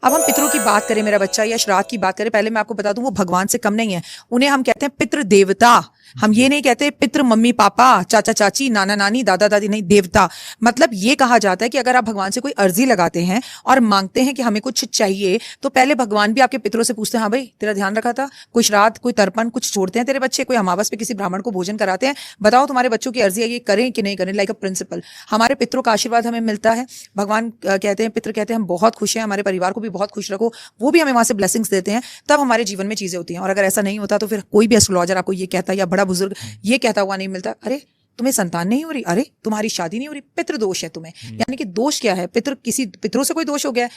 अब हम पितरों की बात करें, मेरा बच्चा, या श्राद्ध की बात करें, पहले मैं आपको बता दूं वो भगवान से कम नहीं है। उन्हें हम कहते हैं पितृ देवता। हम ये नहीं कहते पितृ मम्मी पापा, चाचा चाची, नाना नानी, दादा दादी, नहीं, देवता। मतलब ये कहा जाता है कि अगर आप भगवान से कोई अर्जी लगाते हैं और मांगते हैं कि हमें कुछ चाहिए, तो पहले भगवान भी आपके पितरों से पूछते हैं, हाँ भाई तेरा ध्यान रखा था, कोई श्राद्ध, कोई तर्पण, कुछ छोड़ते हैं तेरे बच्चे, कोई अमावस पे किसी ब्राह्मण को भोजन कराते हैं, बताओ तुम्हारे बच्चों की अर्जी है, ये करें कि नहीं करें। लाइक अ प्रिंसिपल हमारे पितरों का आशीर्वाद हमें मिलता है। भगवान कहते हैं, पितृ कहते हैं हम बहुत खुश हैं, हमारे परिवार को भी बहुत खुश रखो, वो भी हमें वहां से ब्लेसिंग्स देते हैं, तब हमारे जीवन में चीजें होती हैं। और अगर ऐसा नहीं होता तो फिर कोई भी एस्ट्रोलॉजर आपको ये कहता है या बड़ा बुजुर्ग ये कहता हुआ नहीं मिलता, अरे तुम्हें संतान नहीं हो रही, अरे तुम्हारी शादी नहीं हो रही, पितृ दोष है तुम्हें। यानी कि दोष क्या है, किसी पितरों से कोई दोष हो गया है।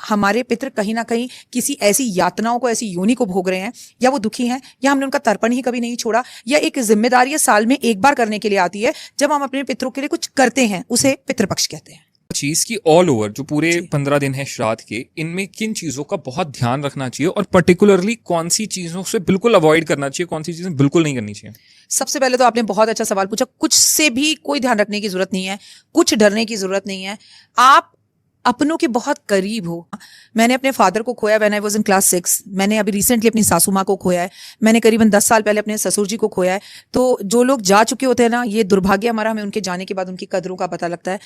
हमारे पितृ कहीं ना कहीं किसी ऐसी यातनाओं को, ऐसी योनि को भोग रहे हैं, या वो दुखी हैं, या हमने उनका तर्पण ही कभी नहीं छोड़ा, या एक जिम्मेदारी साल में एक बार करने के लिए आती है जब हम अपने पितरों के लिए कुछ करते हैं, उसे पितृपक्ष कहते हैं। चीज की ऑल ओवर जो पूरे 15 दिन है श्राद्ध के, इनमें किन चीजों का बहुत ध्यान रखना चाहिए और पर्टिकुलरली कौन सी चीजों से बिल्कुल अवॉइड करना चाहिए, कौन सी चीजें बिल्कुल नहीं करनी चाहिए? सबसे पहले तो आपने बहुत अच्छा सवाल पूछा। कुछ से भी कोई ध्यान रखने की जरूरत नहीं है, कुछ डरने की जरूरत नहीं है। आप अपनों के बहुत करीब हो। मैंने अपने फादर को खोया when I was in class 6। मैंने अभी रिसेंटली अपनी सासू माँ को खोया है। मैंने करीबन 10 साल पहले अपने ससुर जी को खोया है। तो जो लोग जा चुके होते हैं ना, ये दुर्भाग्य हमारा, हमें उनके जाने के बाद उनकी कदरों का पता लगता है।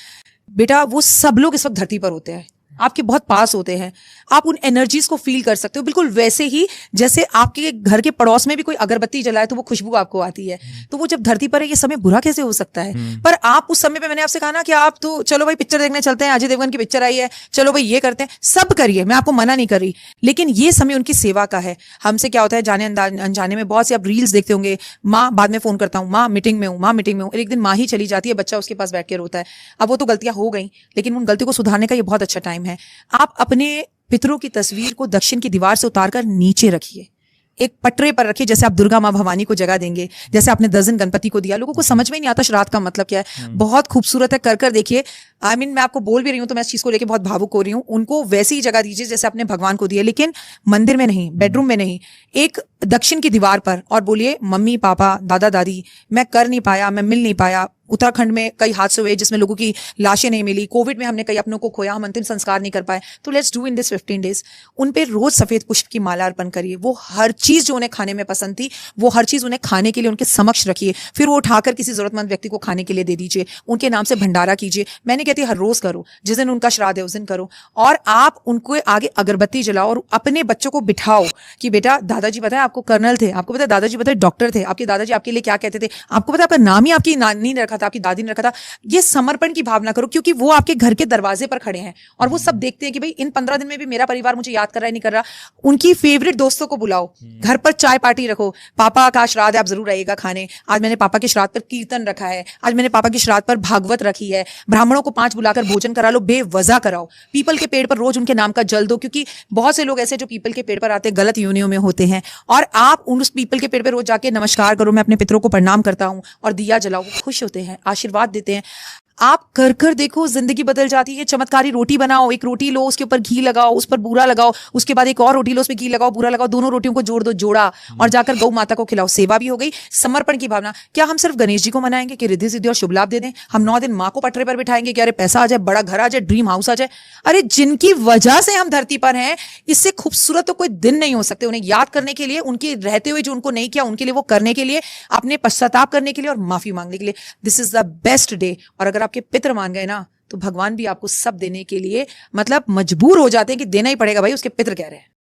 बेटा वो सब लोग इस वक्त धरती पर होते हैं, आपके बहुत पास होते हैं, आप उन एनर्जीज को फील कर सकते हो, बिल्कुल वैसे ही जैसे आपके घर के पड़ोस में भी कोई अगरबत्ती जलाए तो वो खुशबू आपको आती है। तो वो जब धरती पर है, ये समय बुरा कैसे हो सकता है? पर आप उस समय पे, मैंने आपसे कहा ना कि आप तो चलो भाई पिक्चर देखने चलते हैं, अजय देवगन की पिक्चर आई है, चलो भाई ये करते हैं, सब करिए, मैं आपको मना नहीं कर रही, लेकिन ये समय उनकी सेवा का है। हमसे क्या होता है, जाने अनजाने में बहुत सी आप रील्स देखते होंगे, माँ बाद में फोन करता हूँ, माँ मीटिंग में हूँ, माँ मीटिंग में हूँ। एक दिन माँ ही चली जाती है, बच्चा उसके पास बैठ के रोता है। अब वो तो गलतियां हो गई, लेकिन उन गलतियों को सुधारने का ये बहुत अच्छा टाइम है। आप अपने पितरों की तस्वीर को दक्षिण की दीवार से उतारकर नीचे रखिए, एक पटरे पर रखिए, जैसे आप दुर्गा माँ भवानी को जगह देंगे, जैसे आपने 10 दिन गणपति को दिया। लोगों को समझ में नहीं आता श्राद्ध का मतलब क्या है। बहुत खूबसूरत है, कर देखिए। मैं आपको बोल भी रही हूँ तो मैं इस चीज को लेकर बहुत भावुक हो रही हूँ। उनको वैसी ही जगह दीजिए जैसे आपने भगवान को दिया, लेकिन मंदिर में नहीं, बेडरूम में नहीं, एक दक्षिण की दीवार पर, और बोलिए मम्मी पापा दादा दादी, मैं कर नहीं पाया, मैं मिल नहीं पाया। उत्तराखंड में कई हादसे हुए जिसमें लोगों की लाशें नहीं मिली, कोविड में हमने कई अपनों को खोया, हम अंतिम संस्कार नहीं कर पाए। तो let's do in this 15 days, उन पे रोज सफेद पुष्प की माला अर्पण करिए। वो हर चीज जो उन्हें खाने में पसंद थी, वो हर चीज उन्हें खाने के लिए उनके समक्ष रखिए, फिर वो उठाकर किसी जरूरतमंद व्यक्ति को खाने के लिए दे दीजिए, उनके नाम से भंडारा कीजिए। मैं नहीं कहती हर रोज करो, जिस दिन उनका श्राद्ध है उस दिन करो। और आप उनको आगे अगरबत्ती जलाओ और अपने बच्चों को बिठाओ कि बेटा दादाजी पता है आपको कर्नल थे, आपको पता है दादाजी पता है डॉक्टर थे, आपके दादाजी आपके लिए क्या कहते थे, आपको पता है आपका नाम ही आपकी नानी ने रखा था, आपकी दादी ने रखा था। ये समर्पण की भावना करो, क्योंकि वो आपके घर के दरवाजे पर खड़े हैं और वो सब देखते हैं कि भाई इन 15 दिन में भी मेरा परिवार मुझे याद कर रहा है, नहीं कर रहा। उनकी फेवरेट दोस्तों को बुलाओ, घर पर चाय पार्टी रखो, पापा का श्राद्ध है आप जरूर आइएगा खाने, आज मैंने पापा के श्राद्ध पर कीर्तन रखा है, आज मैंने पापा के श्राद्ध पर भागवत रखी है, ब्राह्मणों को 5 बुलाकर भोजन करा लो, बेवजह कराओ। पीपल के पेड़ पर रोज उनके नाम का जल दो, क्योंकि बहुत से लोग ऐसे जो पीपल के पेड़ पर आते हैं गलत योनियों में होते हैं। और आप उस पीपल के पेड़ पर रोज जाके नमस्कार करो, मैं अपने पितरों को प्रणाम करता हूँ, और दिया जलाओ, वो खुश होते हैं, आशीर्वाद देते हैं। आप कर देखो, जिंदगी बदल जाती है। चमत्कारी रोटी बनाओ, एक रोटी लो, उसके ऊपर घी लगाओ, उस पर बूरा लगाओ, उसके बाद एक और रोटी लो, उसमें घी लगाओ, बूरा लगाओ, दोनों रोटियों को जोड़ दो, जोड़ा, और जाकर गौ माता को खिलाओ। सेवा भी हो गई, समर्पण की भावना। क्या हम सिर्फ गणेश जी को मनाएंगे कि रिद्धि सिद्धि और शुभ लाभ दे दें? हम 9 दिन माँ को पटरे पर बिठाएंगे कि अरे पैसा आ जाए, बड़ा घर आ जाए, ड्रीम हाउस आ जाए? अरे जिनकी वजह से हम धरती पर हैं, इससे खूबसूरत तो कोई दिन नहीं हो सकते। उन्हें याद करने के लिए, उनके रहते हुए जो उनको नहीं किया उनके लिए वो करने के लिए, अपने पश्चाताप करने के लिए और माफी मांगने के लिए, this is the best day. और अगर आपके पितर मान गए ना, तो भगवान भी आपको सब देने के लिए मतलब मजबूर हो जाते हैं कि देना ही पड़ेगा भाई, उसके पितर कह रहे हैं।